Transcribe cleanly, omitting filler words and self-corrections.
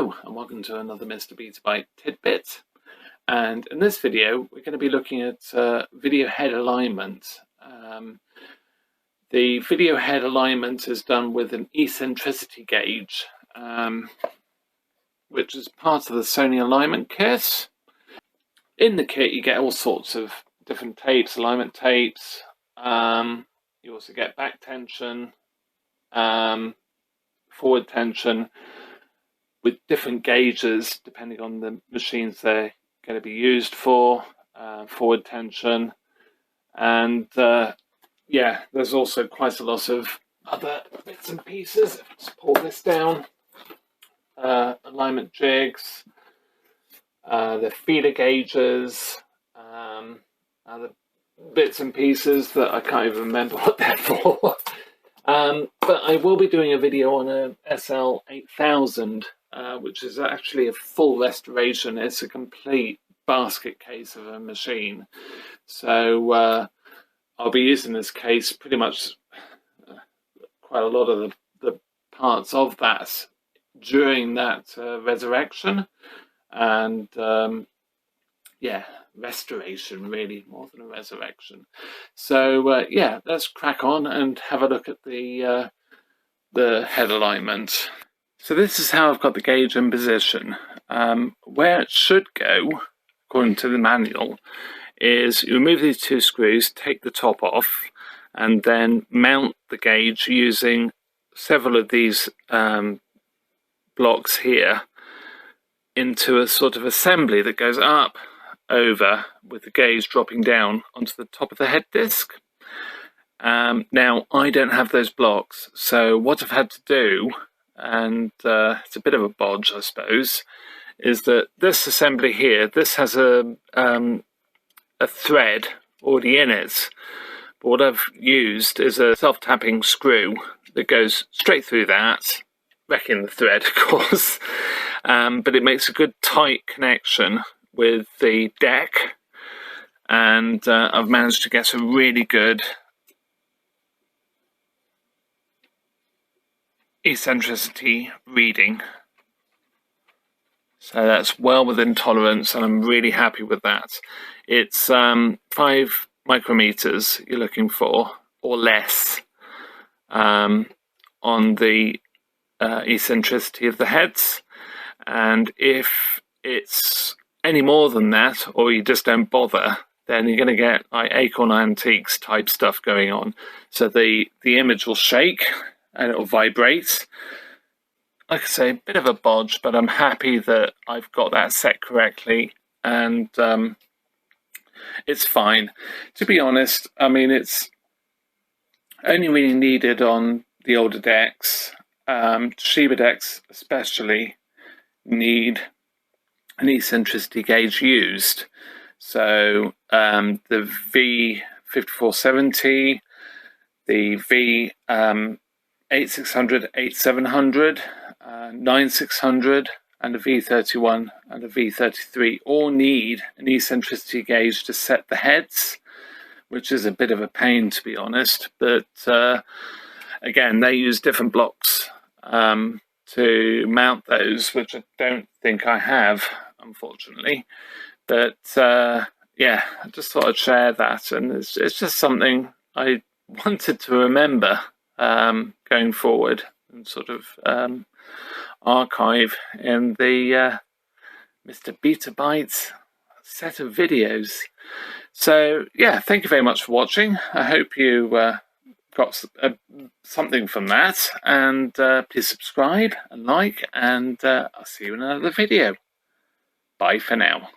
Hello and welcome to another Mr. Betabyte tidbit, and in this video we're going to be looking at video head alignment. The video head alignment is done with an eccentricity gauge, which is part of the Sony alignment kit. In the kit you get all sorts of different tapes, alignment tapes. You also get back tension, forward tension, with different gauges depending on the machines they're going to be used for, forward tension, and yeah, there's also quite a lot of other bits and pieces. Let's pull this down. Alignment jigs, the feeder gauges, other bits and pieces that I can't even remember what they're for. But I will be doing a video on a SL-5000, which is actually a full restoration. It's a complete basket case of a machine. So I'll be using this case pretty much quite a lot of the parts of that during that resurrection. And yeah, restoration really, more than a resurrection. So yeah, let's crack on and have a look at the head alignment. So this is how I've got the gauge in position. Where it should go, according to the manual, is you remove these two screws, take the top off, and then mount the gauge using several of these blocks here into a sort of assembly that goes up, over, with the gauge dropping down onto the top of the head disc. Now I don't have those blocks, so what I've had to do, and it's a bit of a bodge I suppose, is that this assembly here, this has a thread already in it, but what I've used is a self-tapping screw that goes straight through that, wrecking the thread of course, but it makes a good tight connection with the deck, and I've managed to get a really good eccentricity reading. So that's well within tolerance, and I'm really happy with that. It's 5 micrometers you're looking for, or less, on the eccentricity of the heads, and if it's any more than that, or you just don't bother, then you're going to get like Acorn Antiques type stuff going on. So the image will shake and it will vibrate. Like I say, a bit of a bodge, but I'm happy that I've got that set correctly, and it's fine. To be honest, I mean, it's only really needed on the older decks. Toshiba decks especially need an eccentricity gauge used. So the V5470, the V8600, 8700, 9600, and a V31 and a V33 all need an eccentricity gauge to set the heads, which is a bit of a pain to be honest, but again, they use different blocks to mount those, which I don't think I have, unfortunately. But yeah, I just thought I'd share that, and it's just something I wanted to remember going forward, and sort of archive in the Mr. Betabyte set of videos. So yeah, thank you very much for watching. I hope you got something from that, and please subscribe and like, and I'll see you in another video. Bye for now.